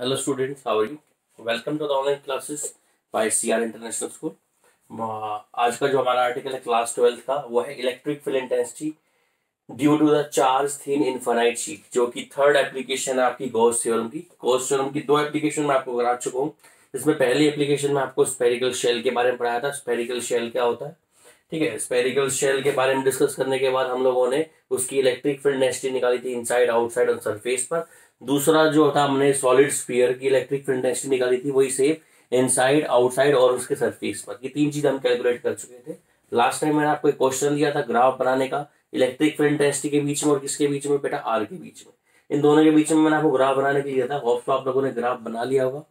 Hello students, how are you? Welcome to the online classes by CR International School. आज का जो हमारा article है क्लास 12 का वो है electric field intensity due to the charge thin infinite sheet, जो कि थर्ड एप्लीकेशन है आपकी गॉस थ्योरम की। गॉस थ्योरम की दो एप्लीकेशन मैं आपको करा चुका हूँ। इसमें पहली एप्लीकेशन में आपको स्पेरिकल शेल के बारे में पढ़ाया था। स्पेरिकल शेल क्या होता है, ठीक है। स्पेरिकल शेल के बारे में डिस्कस करने के बाद हम लोगों ने उसकी इलेक्ट्रिक फील्ड डेंसिटी निकाली थी इनसाइड, आउटसाइड और सरफेस पर। दूसरा जो था हमने सॉलिड स्फीयर की इलेक्ट्रिक फील्ड डेंसिटी निकाली थी, वही सेम इनसाइड, आउटसाइड और उसके सरफेस पर। ये तीन चीज हम कैलकुलेट कर चुके थे। लास्ट टाइम मैंने आपको एक क्वेश्चन दिया था ग्राफ बनाने का, इलेक्ट्रिक फील्ड डेंसिटी के बीच में और किसके बीच में बेटा, आर के बीच में। इन दोनों के बीच में मैंने आपको ग्राफ बनाने के लिए दिया था। होप तो आप लोगों ने ग्राफ बना लिया होगा।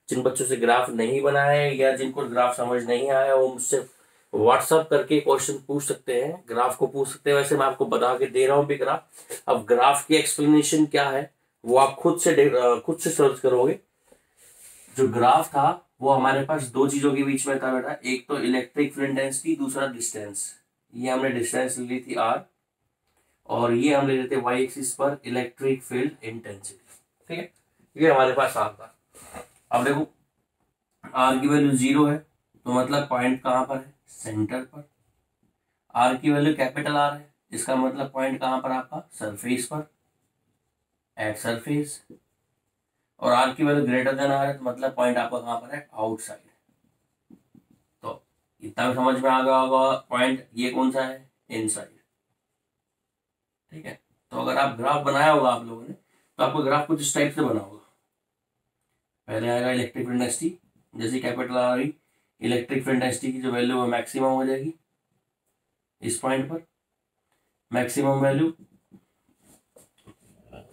जिन बच्चों से ग्राफ नहीं बनाया है या जिनको ग्राफ समझ नहीं आया, वो मुझसे व्हाट्सअप करके क्वेश्चन पूछ सकते हैं, ग्राफ को पूछ सकते हैं। वैसे मैं आपको बता के दे रहा हूँ भी ग्राफ। अब ग्राफ की एक्सप्लेनेशन क्या है वो आप खुद से सर्च करोगे। जो ग्राफ था वो हमारे पास दो चीजों के बीच में था बेटा, एक तो इलेक्ट्रिक फील्ड डेंसिटी, दूसरा डिस्टेंस। ये हमने डिस्टेंस ली थी आर, और ये हम ले लेते वाई एक्सिस पर इलेक्ट्रिक फील्ड इंटेंसिटी। ठीक है, ये हमारे पास आर था। अब देखो आर की वैल्यू 0 है, तो मतलब पॉइंट कहां पर है, सेंटर पर। आर की वैल्यू कैपिटल आर है, इसका मतलब पॉइंट कहां पर आपका, सरफेस पर, एट सरफेस। और आर की वैल्यू ग्रेटर देन आर है, तो मतलब पॉइंट आपका कहां पर है, आउटसाइड। तो इतना भी समझ में आ गया होगा। पॉइंट ये कौन सा है, इनसाइड। ठीक है, तो अगर आप ग्राफ बनाया होगा आप लोगों ने, तो आपको ग्राफ कुछ इस टाइप से बना होगा। पहले आएगा इलेक्ट्रिक फील्ड डेंसिटी, जैसे कैपिटल आ रही, इलेक्ट्रिक फील्ड डेंसिटी की जो वैल्यू है मैक्सिमम हो जाएगी इस पॉइंट पर, मैक्सिमम वैल्यू।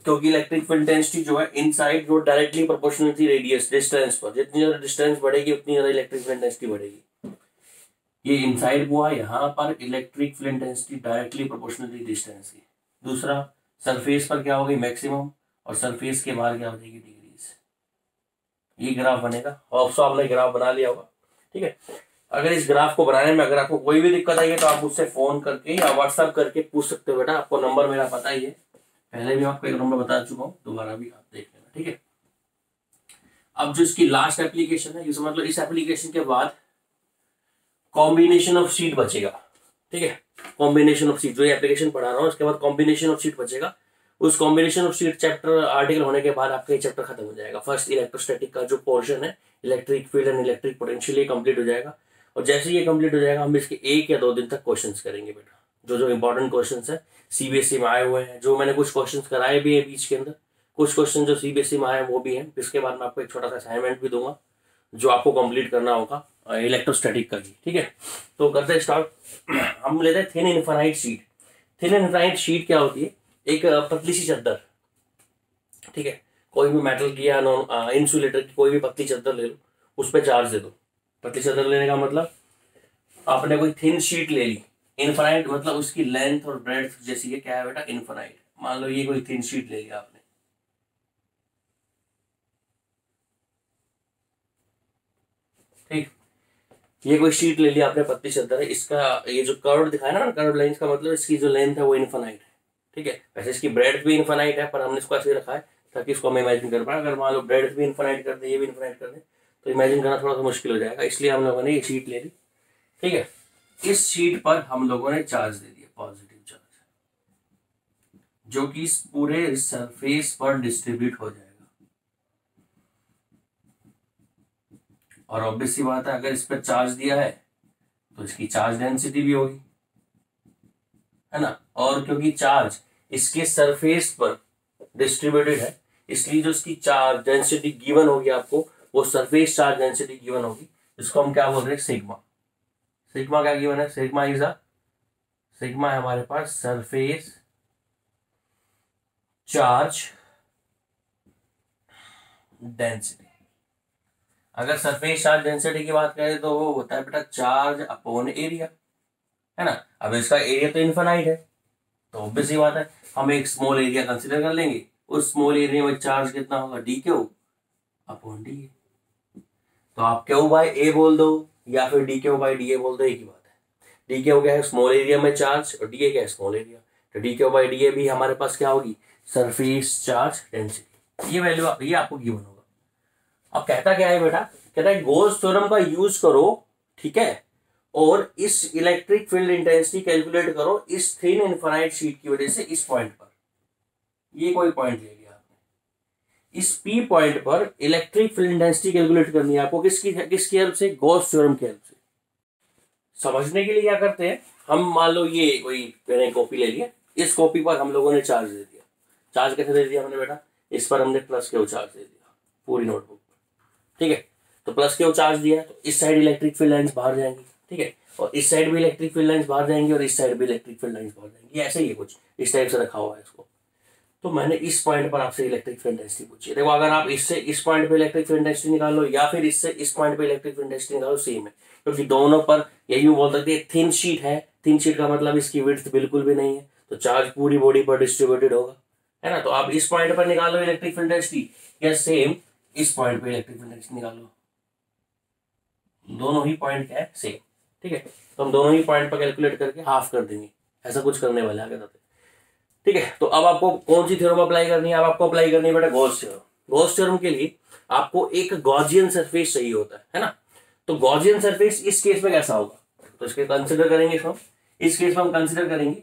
क्योंकि इलेक्ट्रिक फील्ड डेंसिटी जो है इनसाइड वो डायरेक्टली प्रोपोर्शनल थी रेडियस, डिस्टेंस पर। जितनी ज्यादा डिस्टेंस बढ़ेगी उतनी ज्यादा इलेक्ट्रिक फील्ड डेंसिटी बढ़ेगी। ये इनसाइड हुआ, यहाँ पर electric field density directly proportional थी डिस्टेंस की। दूसरा सरफेस पर क्या होगी, मैक्सिमम, और सरफेस के बाहर क्या हो जाएगी, डिग्रीज। ये ग्राफ बनेगा। और आपने ग्राफ बना लिया होगा। ठीक है, अगर इस ग्राफ को बनाने में अगर आपको कोई भी दिक्कत आई है तो आप मुझसे फोन करके या व्हाट्सएप करके पूछ सकते हो बेटा। आपको नंबर मेरा पता ही है, पहले भी आपको एक नंबर बता चुका हूँ, दोबारा भी आप देख लेना। ठीक है, अब जो इसकी लास्ट एप्लीकेशन है, मतलब इस एप्लीकेशन के बाद कॉम्बिनेशन ऑफ शीट बचेगा। ठीक है, कॉम्बिनेशन ऑफ शीट, जो ये एप्लीकेशन पढ़ा रहा हूँ उसके बाद कॉम्बिनेशन ऑफ शीट बचेगा। उस combination of sheet chapter article होने के बाद आपका ये चैप्टर खत्म हो जाएगा। फर्स्ट इलेक्ट्रोस्टैटिक का जो पोर्शन है, electric field and electric potential, ये कंप्लीट हो जाएगा। और जैसे ये कंप्लीट हो जाएगा हम इसके 1 या 2 दिन तक क्वेश्चंस करेंगे बेटा। जो जो इंपॉर्टेंट क्वेश्चंस है सीबीएसई में आए हुए हैं, जो मैंने कुछ क्वेश्चंस कराए भी है बीच के अंदर, कुछ क्वेश्चन जो सीबीएसई में आए हैं वो भी हैं। इसके बाद मैं आपको एक छोटा सा असाइनमेंट भी दूंगा जो आपको कंप्लीट करना होगा इलेक्ट्रोस्टैटिक का ही। ठीक है, तो करते हैं स्टार्ट। हम लेते हैं thin infinite sheet. Thin infinite sheet क्या होती है, एक पतली सी चद्दर। ठीक है, कोई भी मेटल की या नॉन इंसुलेटर की कोई भी पतली चद्दर ले लो, उस पर चार्ज दे दो। पतली चद्दर लेने का मतलब आपने कोई थिन शीट ले ली। इनफाइनाइट मतलब उसकी लेंथ और ब्रेड्थ जैसी है, क्या है बेटा, इनफाइनाइट। मान लो ये कोई थिन शीट ले लिया आपने, ठीक, ये कोई शीट ले लिया आपने, पतली चद्दर है। इसका ये जो कर्व दिखाया ना, कर्व लाइन का मतलब इसकी जो लेंथ है वो इनफाइनाइट है। ठीक है, वैसे इसकी ब्रेड्थ भी इनफाइनाइट है, पर हमने इसको ऐसे रखा है ताकि इसको हम इमेजिन कर पाए। अगर मान लो ब्रेड्थ भी इनफाइनाइट कर दे, ये भी इनफाइनाइट कर दे, तो इमेजिन करना थोड़ा सा मुश्किल हो जाएगा। इसलिए हम लोगों ने ये शीट ले ली। ठीक है, इस शीट पर हम लोगों ने चार्ज दे दिया, पॉजिटिव चार्ज, जो कि इस पूरे सरफेस पर डिस्ट्रीब्यूट हो जाएगा। और ऑब्वियस सी बात है, अगर इस पर चार्ज दिया है तो इसकी चार्ज डेंसिटी भी होगी, है ना। और क्योंकि चार्ज इसके सरफेस पर डिस्ट्रीब्यूटेड है, इसलिए जो इसकी चार्ज डेंसिटी गिवन होगी आपको, वो सरफेस चार्ज डेंसिटी गिवन होगी। इसको हम क्या बोल रहे हैं, सिग्मा। सिग्मा क्या गिवन है, सिग्मा इज अ, सिग्मा है हमारे पास सरफेस चार्ज डेंसिटी। अगर सरफेस चार्ज डेंसिटी की बात करें तो वो होता है बेटा चार्ज अपॉन एरिया, है ना। अब इसका एरिया तो इनफाइनाइट है, तो ऑब्वियस ही बात है हम एक स्मॉल एरिया कंसीडर कर लेंगे। उस स्मॉल एरिया में चार्ज कितना होगा, डी क्यू अपॉन डी। तो आप क्यू बाय ए बोल दो या फिर D Q by D A बोल दो, एक ही बात है। डी क्यू क्या है, स्मॉल एरिया में चार्ज, और डी ए क्या है, स्मॉल एरिया। तो D Q by D A भी हमारे पास क्या होगी, सरफेस चार्ज डेंसिटी। ये वैल्यू ये आपको गिवन होगा। अब कहता क्या है बेटा, कहता है गॉस थ्योरम का यूज करो, ठीक है, और इस इलेक्ट्रिक फील्ड इंटेंसिटी कैलकुलेट करो इस थिन इनफाइनाइट शीट की वजह से इस पॉइंट पर। ये कोई पॉइंट ले लिया आपने, इस पी पॉइंट पर इलेक्ट्रिक फील्ड इंटेंसिटी कैलकुलेट करनी है आपको, किसकी हेल्प से, गॉस थ्योरम की हेल्प से। समझने के लिए क्या करते हैं हम, मान लो ये कोई मैंने कॉपी ले लिया, इस कॉपी पर हम लोगों ने चार्ज दे दिया। चार्ज कैसे दे दिया हमने बेटा, इस पर हमने प्लस क्यू चार्ज दे दिया पूरी नोटबुक पर, ठीक है। तो प्लस क्यू चार्ज दिया तो इस साइड इलेक्ट्रिक फील्ड लाइंस बाहर जाएंगी, ठीक है, और इस साइड भी इलेक्ट्रिक फील्ड लाइंस बाहर जाएंगी और इस साइड भी इलेक्ट्रिक फील्ड लाइंस बाहर जाएंगी। ऐसे ही है, कुछ इस टाइप से रखा हुआ है इसको। तो मैंने इस पॉइंट पर आपसे इलेक्ट्रिक फील्ड इंटेंसिटी पूछी है। देखो अगर आप इससे इस पॉइंट पे इलेक्ट्रिक फील्ड इंटेंसिटी निकालो या फिर इससे इस पॉइंट पे इलेक्ट्रिक फील्ड इंटेंसिटी निकालो, सेम है, क्योंकि दोनों पर यही बोल सकते हैं थिन शीट है। थिन शीट का मतलब इसकी विड्थ बिल्कुल भी नहीं है, तो चार्ज पूरी बॉडी पर डिस्ट्रीब्यूटेड होगा, है ना। तो आप इस पॉइंट पर निकालो इलेक्ट्रिक फील्ड इंटेंसिटी या सेम इस पॉइंट पे इलेक्ट्रिक फील्ड इंटेंसिटी निकालो, दोनों ही पॉइंट क्या है, सेम, ठीक है। तो हम दोनों ही पॉइंट पर कैलकुलेट करके हाफ कर देंगे, ऐसा कुछ करने वाले आगे जाते, ठीक है। तो अब आपको कौन सी थ्योरम अप्लाई करनी है, अब आपको अप्लाई करनी है बेटा गॉस थ्योरम। गॉस थ्योरम के लिए आपको एक गॉसियन सरफेस चाहिए होता है ना। तो गॉसियन सरफेस इस केस में कैसा होगा, तो इसके कंसिडर करेंगे इसमें, इस केस में हम कंसिडर करेंगे,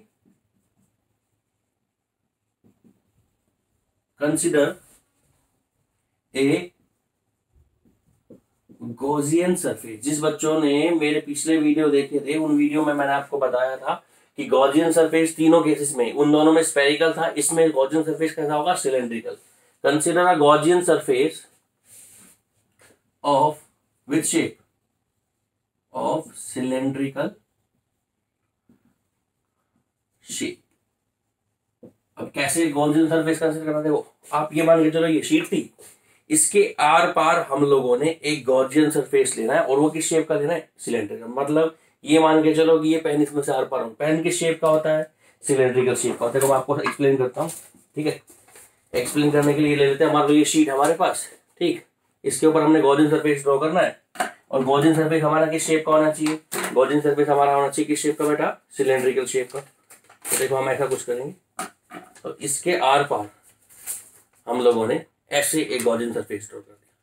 कंसिडर ए गॉसियन सरफेस। जिस बच्चों ने मेरे पिछले वीडियो देखे थे उन वीडियो में मैंने आपको बताया था कि गॉसियन सरफेस तीनों केसेस में, उन दोनों में स्फेरिकल था, इसमें गॉसियन सरफेस कैसा होगा, cylindrical. Consider a Gaussian surface of with shape of cylindrical shape. अब कैसे गॉसियन सरफेस कंसिडर करना, देखो आप ये मान के चलो ये शीट थी, इसके आर पार हम लोगों ने एक गॉसियन सरफेस लेना है और वो किस शेप का लेना है, सिलेंड्रिकल। मतलब ये मान के चलो कि ये पेन इसमें से आर पार हो, पेन किस शेप का होता है, सिलेंड्रिकल शेप का होता है। तो मैं आपको एक्सप्लेन करता हूँ, ठीक है। एक्सप्लेन करने के लिए ले लेते हैं, मान लो ये शीट हमारे पास, ठीक, इसके ऊपर हमने गॉसियन सरफेस ड्रॉ करना है और गॉसियन सरफेस हमारा किस शेप का होना चाहिए, गॉसियन सरफेस हमारा होना चाहिए किस शेप का बेटा, सिलेंड्रिकल शेप का। तो देखो हम ऐसा कुछ करेंगे, तो इसके आर पार हम लोगों ने ऐसे एक गॉसियन सरफेस ड्रॉ कर दिया,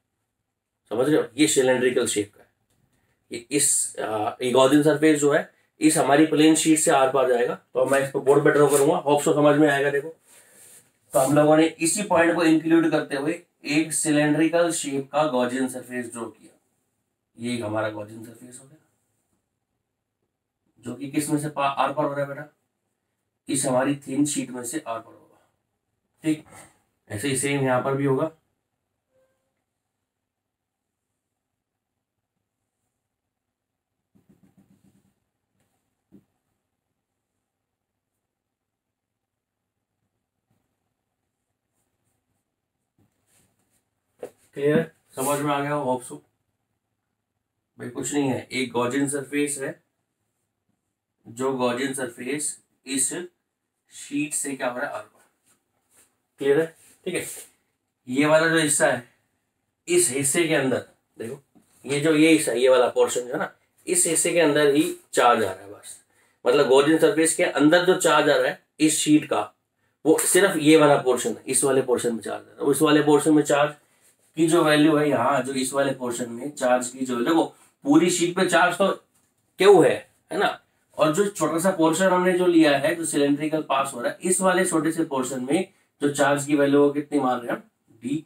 समझ रहे हो, ये सिलेंड्रिकल शेप का है। ये गॉसियन सरफेस जो है इस हमारी प्लेन शीट से आर पार जाएगा। तो मैं इसको बोर्ड पे ड्रॉ करूंगा, होप सो समझ में आएगा। देखो तो हम लोगों ने इसी पॉइंट को इंक्लूड करते हुए एक सिलेंड्रिकल शेप का गॉसियन सरफेस ड्रॉ किया। ये हमारा गॉसियन सरफेस हो गया जो कि किस में से आर पार हो रहा है बेटा, इस हमारी थिन शीट में से आर पार होगा, ठीक। ऐसे ही सेम यहां पर भी होगा। क्लियर, समझ में आ गया होप सो। भाई कुछ नहीं है, एक गॉसियन सरफेस है, जो गॉसियन सरफेस इस शीट से क्या हो रहा है, आर पार। क्लियर है, ठीक है। ये वाला जो हिस्सा है, इस हिस्से के अंदर देखो, ये हिस्सा, ये वाला पोर्शन है ना, इस हिस्से के अंदर ही चार्ज आ रहा है बस। मतलब गॉसियन सरफेस के अंदर जो चार्ज आ रहा है इस शीट का, वो सिर्फ ये वाला पोर्शन है, इस वाले पोर्शन में चार्ज आ रहा है। उस वाले पोर्शन में चार्ज की जो वैल्यू है यहाँ, जो इस वाले पोर्शन में चार्ज की जो, देखो पूरी शीट पे चार्ज तो क्यू है ना, और जो छोटा सा पोर्शन हमने जो लिया है, जो सिलेंड्रिकल पास हो रहा है, इस वाले छोटे से पोर्शन में जो चार्ज की वैल्यू वो कितनी मान रहे हैं हम, डी,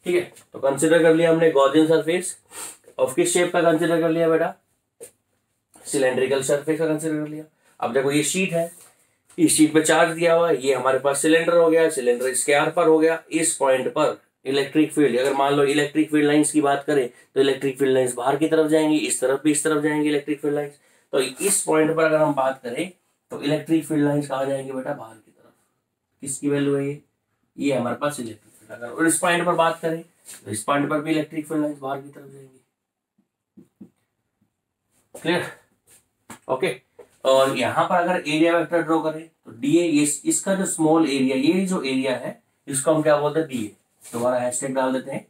ठीक है। तो कंसिडर कर लिया हमने गॉसियन सरफेस ऑफ किस शेप का कंसिडर कर लिया बेटा, सिलेंड्रिकल सरफेस का कंसिडर कर लिया। अब देखो ये शीट है, इस शीट पे चार्ज दिया हुआ है, ये हमारे पास सिलेंडर हो गया, सिलेंडर इसके आर पर हो गया। इस पॉइंट पर इलेक्ट्रिक फील्ड, अगर मान लो इलेक्ट्रिक फील्ड लाइंस की बात करें तो इलेक्ट्रिक फील्ड लाइंस बाहर की तरफ जाएंगी, इस तरफ भी इस तरफ जाएंगी इलेक्ट्रिक फील्ड लाइंस। तो इस पॉइंट पर अगर हम बात करें तो इलेक्ट्रिक फील्ड लाइंस कहाँ जाएंगे बेटा, बाहर की तरफ। किसकी वैल्यू है ये हमारे पास इलेक्ट्रिक फील्ड। अगर और इस पॉइंट पर बात करें तो इस पॉइंट पर भी इलेक्ट्रिक फील्ड लाइंस बाहर की तरफ जाएंगी। Clear, okay. और यहाँ पर अगर एरिया वेक्टर ड्रॉ करें तो डी ए, इसका जो स्मॉल एरिया, ये जो एरिया है इसको हम क्या बोलते हैं, डी ए। दोबारा हैशटैग डाल देते हैं,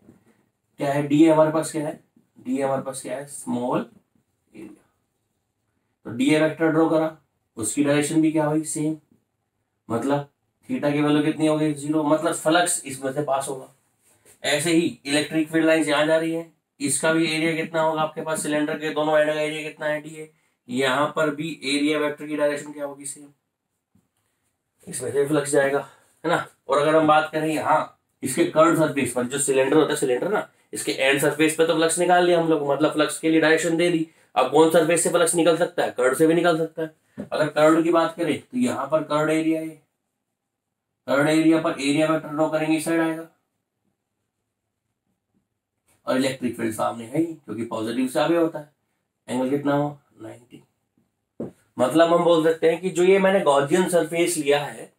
क्या है डी ए हमारे पास, क्या है डी ए हमारे पास, क्या है स्मॉल एरिया। तो डी ए वेक्टर ड्रॉ करा, उसकी डायरेक्शन भी क्या हुई, सेम। मतलब थीटा की वैल्यू कितनी हो गई, 0, मतलब फ्लक्स इसमें से पास होगा। ऐसे ही इलेक्ट्रिक फील्ड लाइन यहाँ जा रही है, इसका भी एरिया कितना होगा आपके पास, सिलेंडर के दोनों एंड का एरिया कितना है, डी है। यहाँ पर भी एरिया वेक्टर की डायरेक्शन क्या होगी, सेम, इसमें से फ्लक्स जाएगा, है ना। और अगर हम बात करें यहाँ इसके कर्व सरफेस पर, जो सिलेंडर होता है, सिलेंडर ना, इसके एंड सरफेस पे तो फ्लक्स निकाल लिया हम लोग, मतलब फ्लक्स के लिए डायरेक्शन दे दी। अब कौन सरफेस से फ्लक्स निकल सकता है, कर्व से भी निकल सकता है। अगर कर्व की बात करें तो यहाँ पर कर्व एरिया है, कर्व एरिया पर एरिया वेक्टर ड्रॉ करेंगे, इस साइड आएगा, और इलेक्ट्रिक फील्ड सामने है ही, क्योंकि पॉजिटिव से आगे होता है। एंगल कितना हो, 90। मतलब हम बोल सकते हैं कि जो ये मैंने गॉसियन सरफेस लिया है,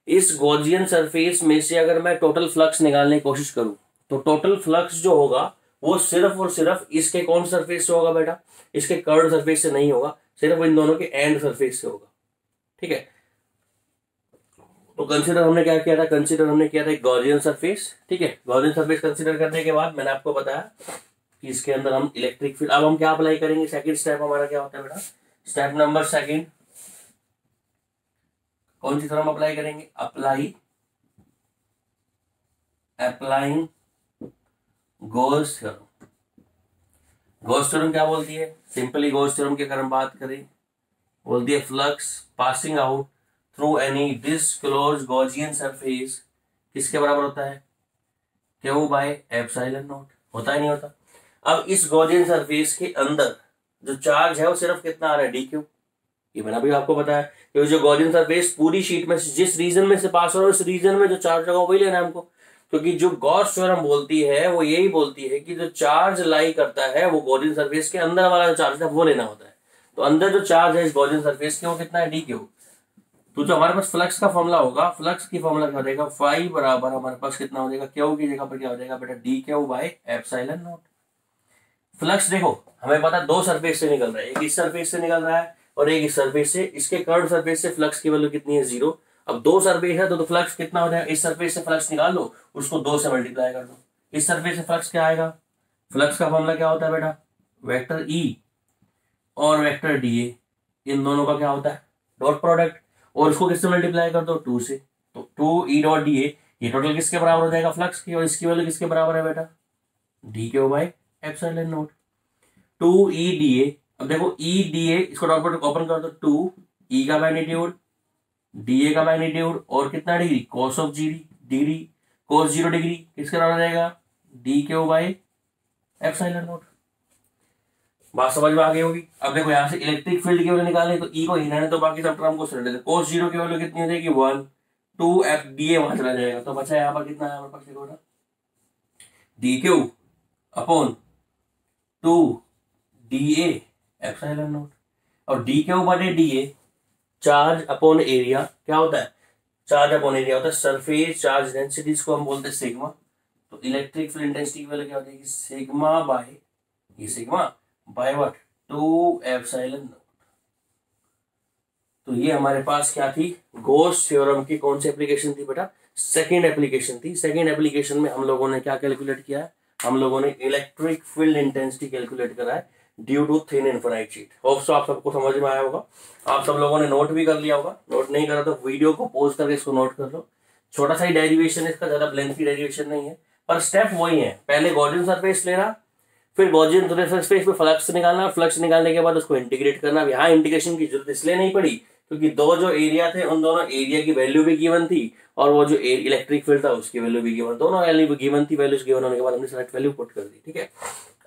इस गॉसियन सरफेस में से अगर मैं टोटल फ्लक्स निकालने की कोशिश करूं, तो टोटल फ्लक्स जो होगा वो सिर्फ और सिर्फ इसके कौन सरफेस से होगा बेटा, इसके कर्व सरफेस से नहीं होगा, सिर्फ इन दोनों के एंड सरफेस से होगा। ठीक है, तो कंसीडर हमने क्या किया था, कंसीडर हमने किया था एक गॉसियन सरफेस। ठीक है, गॉसियन सरफेस कंसीडर करने के बाद मैंने आपको बताया कि इसके अंदर हम इलेक्ट्रिक फील्ड, अब हम क्या अप्लाई करेंगे, सेकंड स्टेप हमारा क्या होता है बेटा, स्टेप नंबर सेकंड, कौन सी थ्योरम अप्लाई करेंगे, applying Gauss theorem. Gauss theorem क्या बोलती है, सिंपली गॉस थ्योरम की अगर हम बात करें, बोलती है flux passing out through any disclosed Gaussian surface किसके बराबर होता है, क्यू बाय एप्सिलॉन नॉट। होता है नहीं होता। अब इस गॉसियन सरफेस के अंदर जो चार्ज है वो सिर्फ कितना आ रहा है, डी क्यू। ये मैंने अभी आपको बताया कि जो गॉसियन सरफेस पूरी शीट में जिस रीजन में से पास हो रहा है, उस रीजन में जो चार्ज होगा वही लेना है हमको, क्योंकि जो गॉस थ्योरम बोलती है वो यही बोलती है कि जो चार्ज लाई करता है वो गॉसियन सरफेस के अंदर वाला जो चार्ज है वो लेना होता है। तो अंदर जो चार्ज है इस गॉसियन सरफेस के वो कितना है, डी क्यू। तो जो हमारे पास फ्लक्स का फॉर्मूला होगा, फ्लक्स की फॉर्मूला क्या हो जाएगा, फाई बराबर हमारे पास कितना हो जाएगा, क्यू की जगह पर क्या हो जाएगा बेटा, D Q by epsilon not. Flux देखो हमें पता है दो सरफेस से निकल रहा है, एक इस सरफेस से निकल रहा है और एक इस सरफेस से। इसके कर्व सरफेस से फ्लक्स की वैल्यू कितनी है, 0। अब दो सरफेस है तो फ्लक्स कितना हो जाएगा, इस सरफेस से फ्लक्स निकाल लो, उसको 2 से मल्टीप्लाई कर दो, इस सरफेस से फ्लक्स क्या आएगा, फ्लक्स का फॉर्मूला क्या होता है बेटा, वेक्टर ई और वेक्टर डी ए, इन दोनों का क्या होता है, डॉट प्रोडक्ट, और इसको किससे मल्टीप्लाई कर दो, 2 से। तो 2 ई डॉट डी ए, ये टोटल किसके बराबर हो जाएगा, फ्लक्स की, और इसकी वैल्यू किसके बराबर है बेटा, D Q by epsilon not. 2 E D A, अब देखो ई डी ए, इसको डॉट प्रोडक्ट ओपन कर दो, 2 ई का मैग्नीट्यूड, डी ए का मैग्नीट्यूड, और कितना degree, cos of degree, cos 0 degree किसके बराबर रहेगा, D Q by epsilon not. बात समझ में आ गई होगी। अब देखो यहाँ से इलेक्ट्रिक फील्ड की वैल्यू निकालने तो ई को ही रहने, तो बाकी सब टर्म को सिलेंडर, cos 0 की वैल्यू कितनी हो जाएगी, 1, 2 एफ डी ए वहां चला जाएगा, तो बचा यहाँ पर कितना है हमारे पास, देखो D Q upon 2 D A epsilon not. और डी क्यू बटे D A charge upon area क्या होता है, चार्ज अपॉन एरिया होता है सरफेस चार्ज डेंसिटी, इसको हम बोलते हैं सिग्मा। तो इलेक्ट्रिक फील्ड इंटेंसिटी की वैल्यू क्या होती है, सिग्मा बाय, ये sigma by what, 2 epsilon not. तो ये हमारे पास क्या थी, गॉस थ्योरम की कौन सी एप्लीकेशन थी बेटा, सेकंड एप्लीकेशन थी। सेकंड एप्लीकेशन में हम लोगों ने क्या कैलकुलेट किया है, हम लोगों ने इलेक्ट्रिक फील्ड इंटेंसिटी कैलकुलेट करा है due to thin infinite sheet. Hope so आप सबको समझ में आया होगा, आप सब लोगों ने नोट भी कर लिया होगा, नोट नहीं करा तो वीडियो को पॉज करके इसको नोट कर लो। छोटा सा ही डेरिवेशन है इसका, ज्यादा लेंथी डेरिवेशन नहीं है, पर स्टेप वही है, पहले गॉसियन सरफेस लेना, फिर गॉसियन सरफेस पे फ्लक्स निकालना, फ्लक्स निकालने के बाद उसको इंटीग्रेट करना। यहाँ इंटीग्रेशन की जरूरत इसलिए नहीं पड़ी क्योंकि दो जो एरिया थे उन दोनों एरिया की वैल्यू भी गिवन थी, और वो जो इलेक्ट्रिक फील्ड था उसकी वैल्यू भी गिवन, दोनों वैल्यू गिवन थी। वैल्यूज गिवन होने के बाद हमने सेलेक्ट वैल्यू पुट कर दी। ठीक है,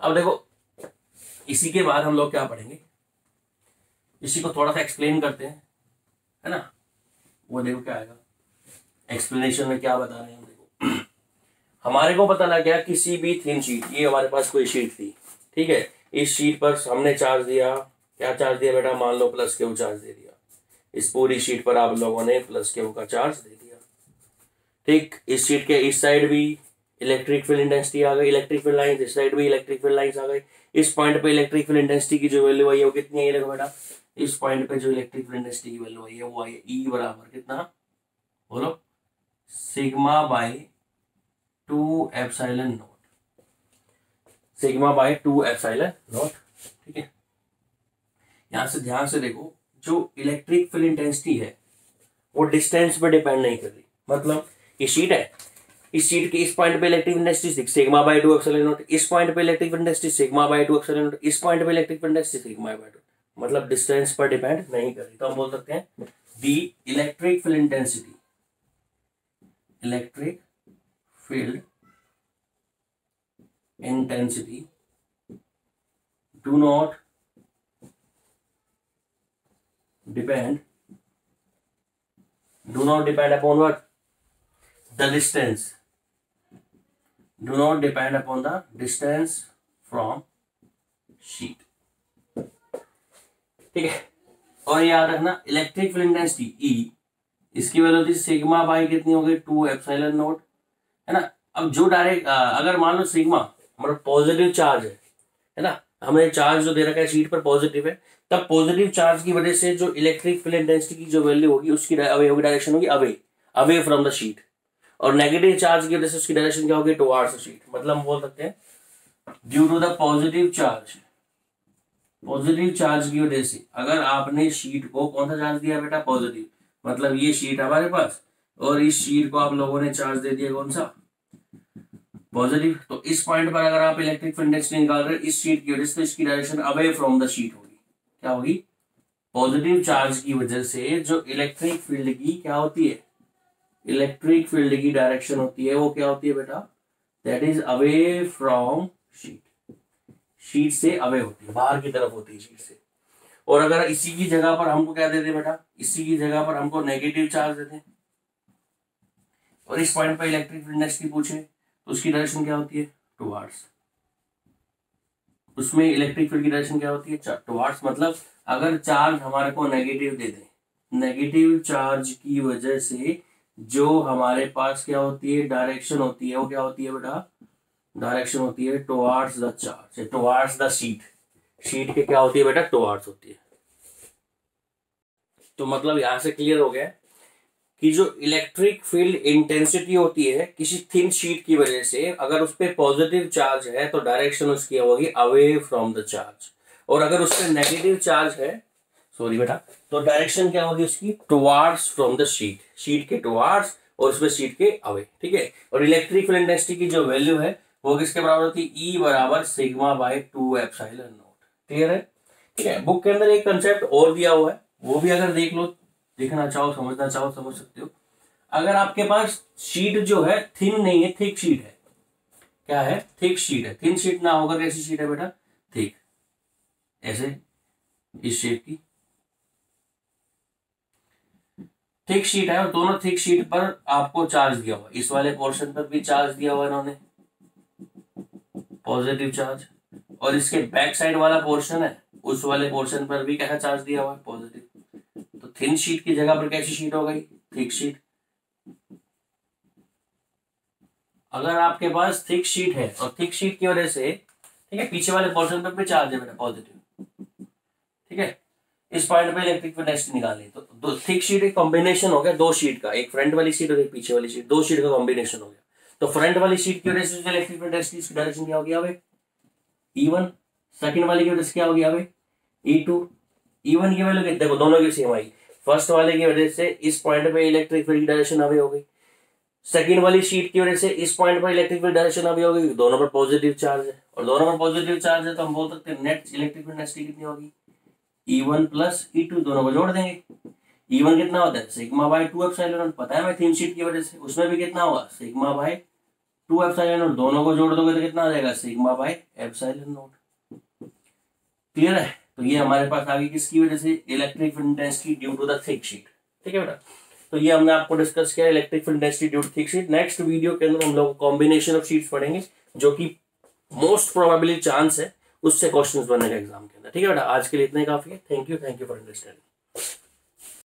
अब देखो इसी के बाद हम लोग क्या पढ़ेंगे, इसी को थोड़ा सा एक्सप्लेन करते हैं, है ना। वो देखो क्या आएगा एक्सप्लेनेशन में, क्या बता रहे हैं हम, देखो हमारे को पता लग गया किसी भी थिन शीट, ये हमारे पास कोई शीट थी, ठीक है, इस शीट पर हमने चार्ज दिया, क्या चार्ज दिया बेटा, मान लो प्लस क्यू चार्ज दे दिया, इस पूरी शीट पर आप लोगों ने प्लस क्यू का चार्ज दे दिया। ठीक, इस शीट के इस साइड भी इलेक्ट्रिक फील्ड इंटेंसिटी आ गई, इलेक्ट्रिक फील्ड लाइंस, इस साइड भी इलेक्ट्रिक फील्ड लाइंस आ गई। इस पॉइंट पे इलेक्ट्रिक फील्ड इंटेंसिटी की जो वैल्यू आई है वो कितनी है, देखो बेटा, इस पॉइंट पे जो इलेक्ट्रिक फील्ड इंटेंसिटी की वैल्यू आई है वो आई है ई बराबर कितना, बोलो, sigma bye 2 epsilon not, sigma bye 2 epsilon not. ठीक है, यहां से ध्यान से देखो, जो इलेक्ट्रिक फील्ड इंटेंसिटी है वो डिस्टेंस पे डिपेंड नहीं कर रही। मतलब ये शीट है, इस शीट के इस पॉइंट पे electric intensity sigma bye 2 epsilon not, इस पॉइंट पे electric intensity sigma bye 2 epsilon not, इस पॉइंट पे इलेक्ट्रिक इंटेंसिटी सिग्मा बाय 2, मतलब डिस्टेंस पर डिपेंड नहीं करेगी। तो हम बोल सकते हैं the electric field intensity, electric field intensity do not depend upon what? The distance. Do not depend upon the distance from sheet. ठीक है, और याद रखना इलेक्ट्रिक फील्ड इंटेंसिटी ई, इसकी वैल्यू थी सिग्मा बाई कितनी हो गई 2 एप्सिलॉन नॉट, है ना। अब जो डायरेक्ट अगर मान लो सिग्मा हमारा पॉजिटिव चार्ज है ना, हमें चार्ज जो दे रखा है शीट पर पॉजिटिव है, तब पॉजिटिव चार्ज की वजह से जो इलेक्ट्रिक फील्ड इंटेंसिटी की जो वैल्यू होगी उसकी अवे होगी, डायरेक्शन होगी अवे फ्रॉम द शीट, और नेगेटिव चार्ज की वजह से उसकी डायरेक्शन क्या होगी टुवर्ड्स द शीट। मतलब हम बोल सकते हैं due to the positive charge की वजह से, अगर आपने शीट को कौन सा चार्ज दिया बेटा पॉजिटिव, मतलब ये शीट हमारे पास और इस शीट को आप लोगों ने चार्ज दे दिया कौन सा पॉजिटिव, तो इस पॉइंट पर अगर आप इलेक्ट्रिक फील्ड इंटेंसिटी निकाल रहे हैं इस शीट की वजह से, तो इसकी direction away from the sheet होगी, क्या होगी पॉजिटिव चार्ज की वजह से जो इलेक्ट्रिक फील्ड की क्या होती है, इलेक्ट्रिक फील्ड की डायरेक्शन होती है वो क्या होती है बेटा, that is away from sheet से अवे होती है, बाहर की तरफ होती है शीट से। और अगर इसी की जगह पर हमको क्या देते बेटा, इसी की जगह पर हमको नेगेटिव चार्ज देते और इस पॉइंट पर इलेक्ट्रिक फील्ड इंटेंसिटी पूछे तो उसकी डायरेक्शन क्या होती है टुवर्ड्स, उसमें इलेक्ट्रिक फील्ड की डायरेक्शन क्या होती है टुवर्ड्स। मतलब अगर चार्ज हमारे को नेगेटिव दे दे, नेगेटिव चार्ज की वजह से जो हमारे पास क्या होती है डायरेक्शन होती है वो क्या होती है बेटा, डायरेक्शन होती है towards the charge, towards the sheet, sheet के क्या होती है बेटा टुवर्ड्स होती है। तो मतलब यहां से क्लियर हो गया कि जो इलेक्ट्रिक फील्ड इंटेंसिटी होती है किसी थिन शीट की वजह से, अगर उस पर पॉजिटिव चार्ज है तो डायरेक्शन उसकी होगी अवे फ्रॉम द चार्ज, और अगर उस पर नेगेटिव चार्ज है सॉरी बेटा तो डायरेक्शन क्या होगी उसकी towards from the sheet, sheet के टुवर्ड्स और उसमें शीट के अवे, ठीक है। और इलेक्ट्रिक फील्ड इंटेंसिटी की जो वैल्यू है वो किसके बराबर होती है, ई बराबर sigma bye 2 epsilon not. Clear है, ठीक है। बुक के अंदर एक कंसेप्ट और दिया हुआ है, वो भी अगर देख लो, देखना चाहो समझना चाहो समझ सकते हो। अगर आपके पास शीट जो है थिन नहीं है, थिक शीट है, क्या है थिक शीट है, थिन शीट ना होकर कैसी शीट है बेटा थिक, ऐसे इस शेप की थिक शीट है, और दोनों थिक शीट पर आपको चार्ज दिया हुआ, इस वाले पोर्शन पर भी चार्ज दिया हुआ इन्होंने पॉजिटिव चार्ज, और इसके बैक साइड वाला पोर्शन है उस वाले पोर्शन पर भी कैसा चार्ज दिया हुआ है पॉजिटिव। तो थिन शीट की जगह पर कैसी शीट हो गई थिक शीट। अगर आपके पास थिक शीट है और थिक शीट की वजह से, ठीक है, पीछे वाले पोर्शन पर भी चार्ज है बेटा पॉजिटिव, ठीक है, इस पॉइंट पे इलेक्ट्रिक फील्ड इंटेंसिटी निकालनी, तो दो थिक शीट एक कॉम्बिनेशन हो गया दो शीट का, एक फ्रंट वाली शीट और एक पीछे वाली शीट, दो शीट का कॉम्बिनेशन हो गया। तो फ्रंट वाली शीट की वजह से इलेक्ट्रिक फील्ड इंटेंसिटी की डायरेक्शन क्या होगी अवे E1, सेकंड वाली की वजह से क्या होगी अवे E2। E1 की वैल्यू देखो दोनों की सेम आई, फर्स्ट वाले की वजह से इस पॉइंट पे इलेक्ट्रिक फील्ड की डायरेक्शन अवे हो गई, सेकंड वाली शीट की वजह से इस पॉइंट पर इलेक्ट्रिक फील्ड डायरेक्शन अवे हो गई, दोनों पर पॉजिटिव चार्ज है, और दोनों पर पॉजिटिव चार्ज है तो हम बोल सकते हैं नेट इलेक्ट्रिक फील्ड इंटेंसिटी कितनी होगी E1 प्लस E2, दोनों को जोड़ देंगे। E1 कितना होता है सिग्मा बाय 2 एप्सिलॉन नॉट, पता है मैं थिन शीट की वजह से, उसमें भी कितना होगा सिग्मा बाय 2 एप्सिलॉन नॉट, दोनों को जोड़ दोगे तो कितना आ जाएगा sigma by epsilon not. Clear है, तो ये हमारे पास आ गई किसकी वजह से electric field intensity due to the thick sheet, ठीक है बेटा। तो ये हमने आपको डिस्कस किया electric field intensity due to thick sheet. Next video के अंदर हम लोग कॉम्बिनेशन ऑफ शीट्स पढ़ेंगे, जो कि मोस्ट प्रोबेबली चांस है उससे क्वेश्चंस बनने का एग्जाम के अंदर, ठीक है बेटा। आज के लिए इतना ही काफी है, थैंक यू फॉर अंडरस्टैंडिंग।